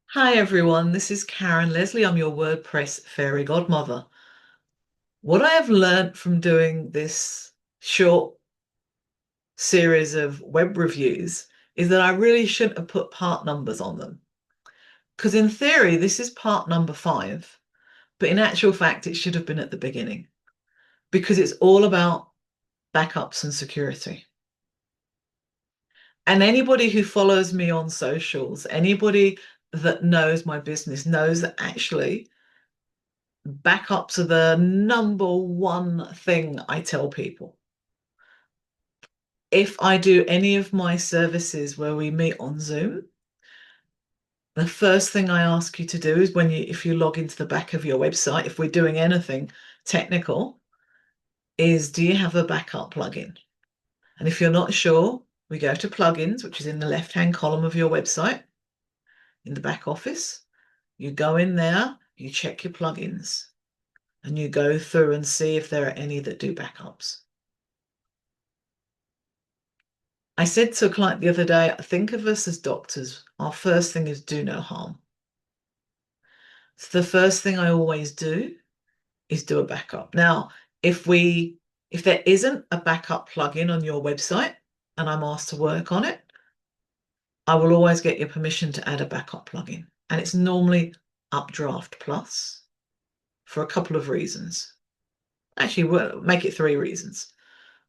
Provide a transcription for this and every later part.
Hi everyone, this is Karen Leslie. I'm your WordPress fairy godmother. What I have learned from doing this short series of web reviews is that I really shouldn't have put part numbers on them. Because in theory, this is part number 5, but in actual fact, it should have been at the beginning because it's all about backups and security. And anybody who follows me on socials, anybody that knows my business knows that actually backups are the number one thing I tell people. If I do any of my services where we meet on Zoom, the first thing I ask you to do is if you log into the back of your website, if we're doing anything technical, is do you have a backup plugin? And if you're not sure, we go to plugins, which is in the left-hand column of your website in the back office. You go in there, you check your plugins, and you go through and see if there are any that do backups. I said to a client the other day, think of us as doctors. Our first thing is do no harm. So the first thing I always do is do a backup. Now, if there isn't a backup plugin on your website and I'm asked to work on it, I will always get your permission to add a backup plugin. And it's normally Updraft Plus for a couple of reasons. Actually, we'll make it 3 reasons.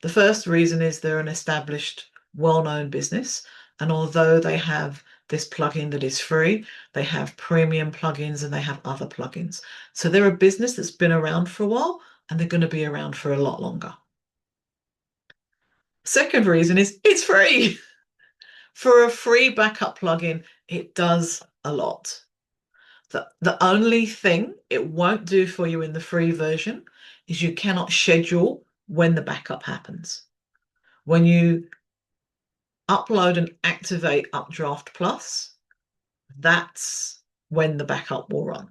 The first reason is they're an established, well-known business. And although they have this plugin that is free, they have premium plugins and they have other plugins. So they're a business that's been around for a while and they're going to be around for a lot longer. Second reason is it's free. For a free backup plugin, it does a lot. The only thing it won't do for you in the free version is you cannot schedule when the backup happens. When you upload and activate Updraft Plus, that's when the backup will run.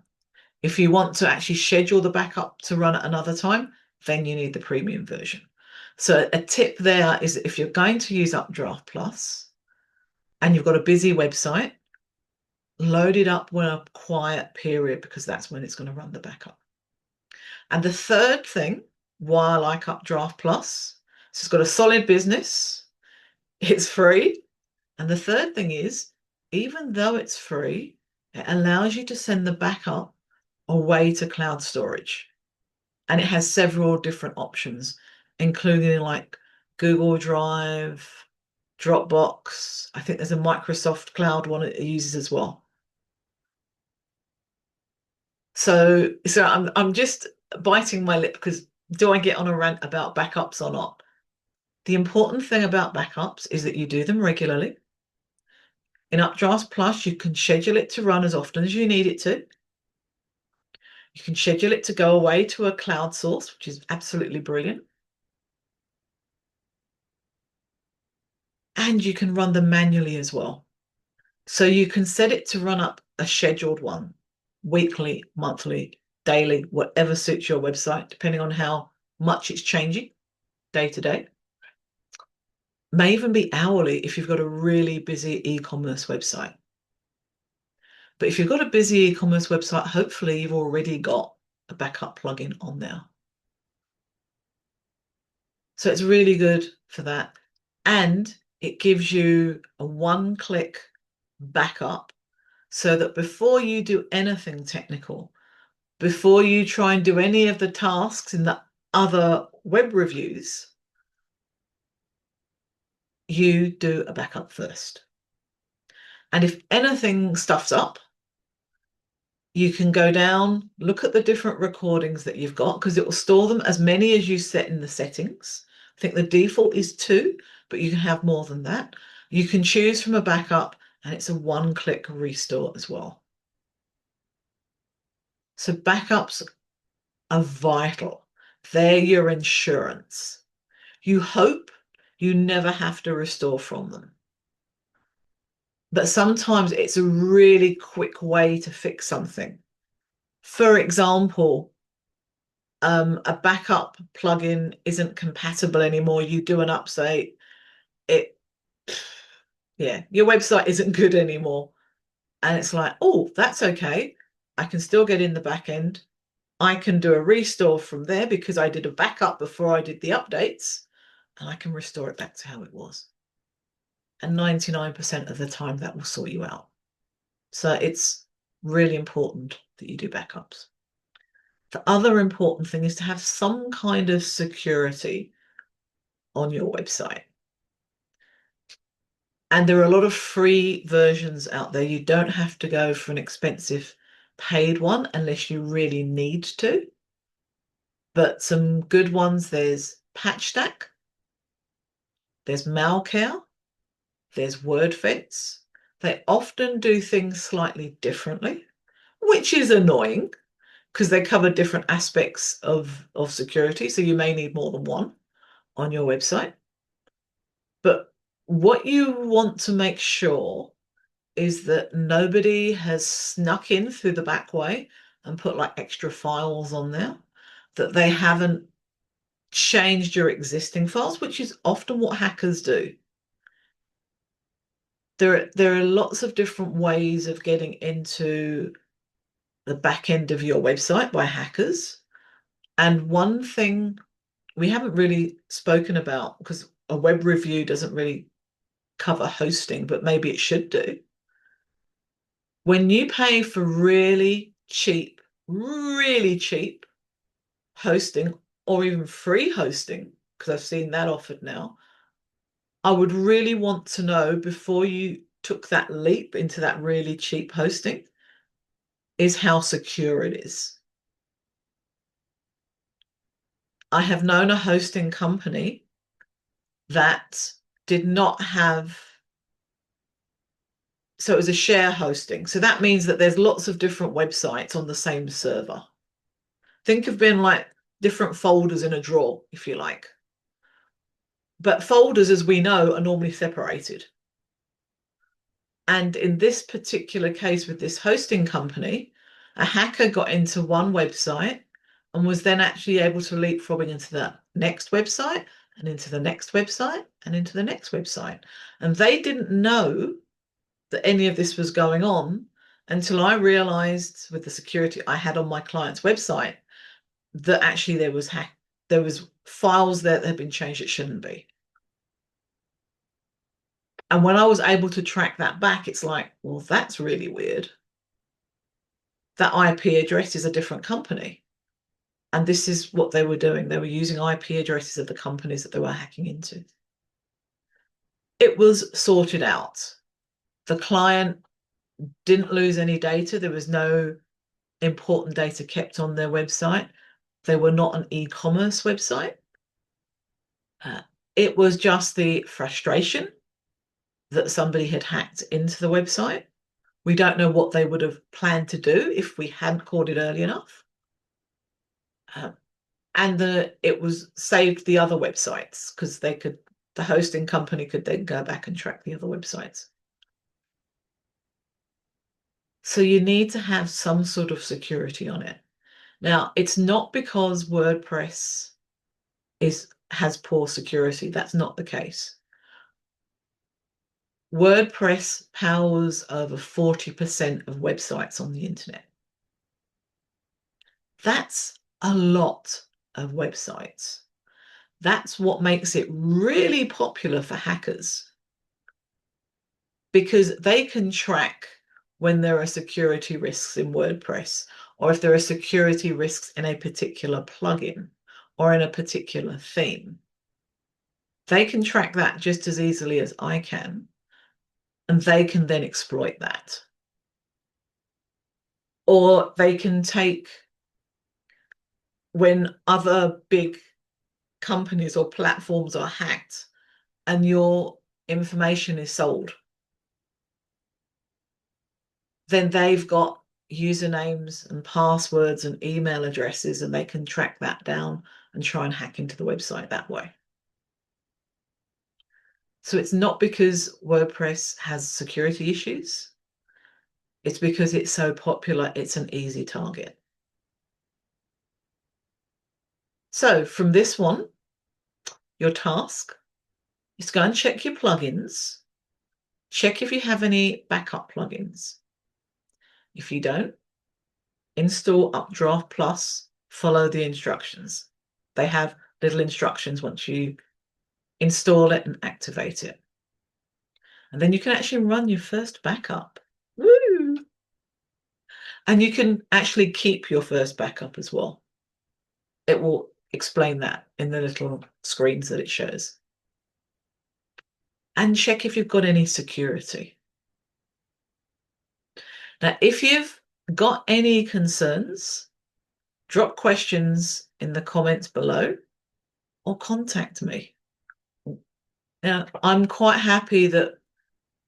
If you want to actually schedule the backup to run at another time, then you need the premium version. So a tip there is if you're going to use Updraft Plus and you've got a busy website, load it up when a quiet period because that's when it's going to run the backup. And the third thing, why I like Updraft Plus, so it's got a solid business, it's free, and the third thing is, even though it's free, it allows you to send the backup away to cloud storage. And it has several different options, including like Google Drive, Dropbox. I think there's a Microsoft Cloud one it uses as well. So I'm just biting my lip because do I get on a rant about backups or not? The important thing about backups is that you do them regularly. In Updraft Plus, you can schedule it to run as often as you need it to. You can schedule it to go away to a cloud source, which is absolutely brilliant. And you can run them manually as well. So you can set it to run up a scheduled one, weekly, monthly, daily, whatever suits your website, depending on how much it's changing day to day. May even be hourly if you've got a really busy e-commerce website. But if you've got a busy e-commerce website, hopefully you've already got a backup plugin on there. So it's really good for that. And it gives you a one-click backup so that before you do anything technical, before you try and do any of the tasks in the other web reviews, you do a backup first. And if anything stuffs up, you can go down, look at the different recordings that you've got because it will store them as many as you set in the settings. I think the default is 2, but you can have more than that. You can choose from a backup and it's a one-click restore as well. So backups are vital. They're your insurance. You hope you never have to restore from them. But sometimes it's a really quick way to fix something. For example, a backup plugin isn't compatible anymore. You do an update, it, yeah, your website isn't good anymore. And it's like, oh, that's okay. I can still get in the back end. I can do a restore from there because I did a backup before I did the updates, and I can restore it back to how it was. And 99% of the time, that will sort you out. So it's really important that you do backups. The other important thing is to have some kind of security on your website. And there are a lot of free versions out there. You don't have to go for an expensive paid one unless you really need to. But some good ones, there's PatchStack, there's Malcare, there's WordFence. They often do things slightly differently, which is annoying because they cover different aspects of security. So you may need more than one on your website. But what you want to make sure is that nobody has snuck in through the back way and put like extra files on there, that they haven't changed your existing files, which is often what hackers do. There are lots of different ways of getting into the back end of your website by hackers. And one thing we haven't really spoken about, because a web review doesn't really cover hosting, but maybe it should do. When you pay for really cheap hosting, or even free hosting, because I've seen that offered now, I would really want to know before you took that leap into that really cheap hosting is how secure it is. I have known a hosting company that did not have, so it was a share hosting. So that means that there's lots of different websites on the same server. Think of being like different folders in a drawer, if you like. But folders, as we know, are normally separated. And in this particular case with this hosting company, a hacker got into one website and was then actually able to leapfrog into the next website and into the next website and into the next website. And they didn't know that any of this was going on until I realized with the security I had on my client's website that actually there was files there that had been changed that shouldn't be. And when I was able to track that back, it's like, well, that's really weird. That IP address is a different company. And this is what they were doing. They were using IP addresses of the companies that they were hacking into. It was sorted out. The client didn't lose any data. There was no important data kept on their website. They were not an e-commerce website. Uh, it was just the frustration that somebody had hacked into the website. We don't know what they would have planned to do if we hadn't caught it early enough. And it was saved the other websites because the hosting company could then go back and track the other websites. So you need to have some sort of security on it. Now, it's not because WordPress has poor security. That's not the case. WordPress powers over 40% of websites on the internet. That's a lot of websites. That's what makes it really popular for hackers, because they can track when there are security risks in WordPress, or if there are security risks in a particular plugin or in a particular theme. They can track that just as easily as I can, and they can then exploit that. Or they can take when other big companies or platforms are hacked and your information is sold, then they've got usernames and passwords and email addresses, and they can track that down and try and hack into the website that way. So it's not because WordPress has security issues. It's because it's so popular, it's an easy target. So from this one, your task is to go and check your plugins, check if you have any backup plugins. If you don't, install Updraft Plus, follow the instructions. They have little instructions once you install it and activate it. And then you can actually run your first backup. Woo! And you can actually keep your first backup as well. It will explain that in the little screens that it shows. And check if you've got any security. Now, if you've got any concerns, drop questions in the comments below or contact me. Now, I'm quite happy that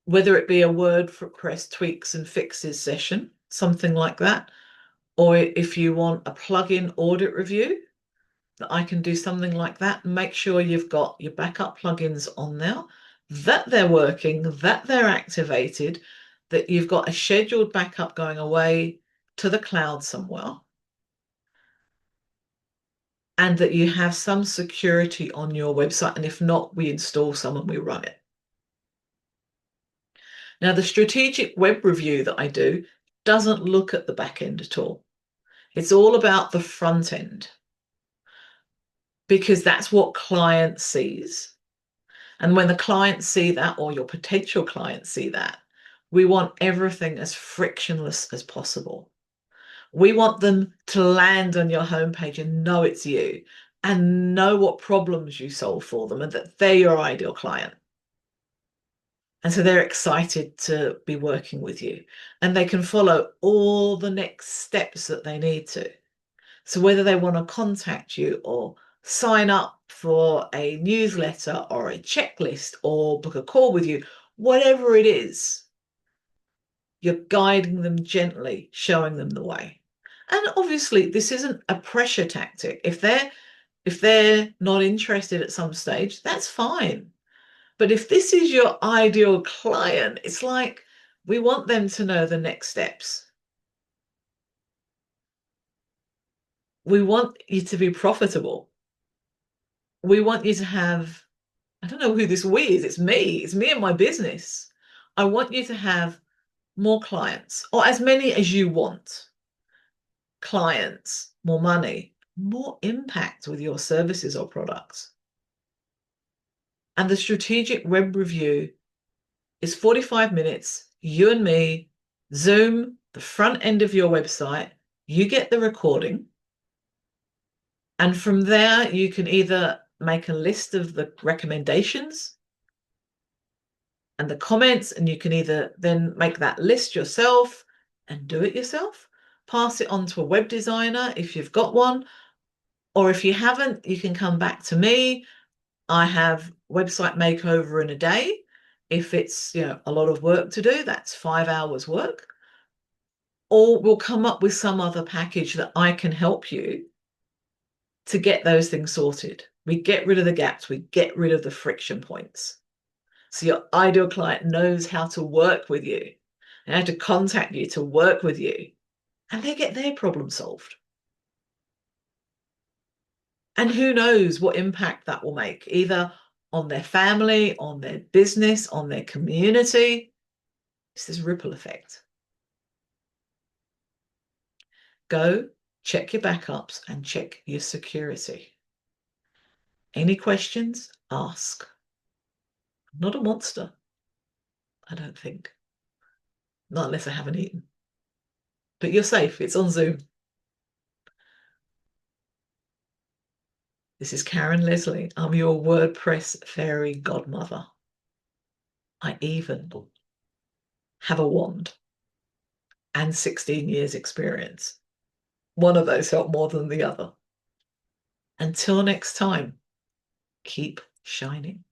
whether it be a WordPress tweaks and fixes session, something like that, or if you want a plugin audit review, that I can do something like that. Make sure you've got your backup plugins on there, that they're working, that they're activated, that you've got a scheduled backup going away to the cloud somewhere, and that you have some security on your website. And if not, we install some and we run it. Now, the strategic web review that I do doesn't look at the back end at all. It's all about the front end, because that's what client sees. And when the clients see that, or your potential clients see that, we want everything as frictionless as possible. We want them to land on your homepage and know it's you and know what problems you solve for them and that they're your ideal client. And so they're excited to be working with you, and they can follow all the next steps that they need to. So whether they want to contact you or sign up for a newsletter or a checklist or book a call with you, whatever it is, you're guiding them gently, showing them the way. And obviously, this isn't a pressure tactic. If they're not interested at some stage, that's fine. But if this is your ideal client, it's like we want them to know the next steps. We want you to be profitable. We want you to have, I don't know who this we is, it's me. It's me and my business. I want you to have more clients, or as many as you want. Clients, more money, more impact with your services or products. And the strategic web review is 45 minutes, you and me, Zoom, the front end of your website. You get the recording. And from there, you can either make a list of the recommendations and the comments, and you can either then make that list yourself and do it yourself, pass it on to a web designer if you've got one, or if you haven't, you can come back to me. I have website makeover in a day. If it's a lot of work to do, that's 5 hours work. Or we'll come up with some other package that I can help you to get those things sorted. We get rid of the gaps, we get rid of the friction points. So your ideal client knows how to work with you and how to contact you to work with you, and they get their problem solved. And who knows what impact that will make, either on their family, on their business, on their community. It's this ripple effect. Go check your backups and check your security. Any questions? Ask. I'm not a monster, I don't think. Not unless I haven't eaten. But you're safe. It's on Zoom. This is Karen Leslie. I'm your WordPress fairy godmother. I even have a wand and 16 years experience. One of those helped more than the other. Until next time, keep shining.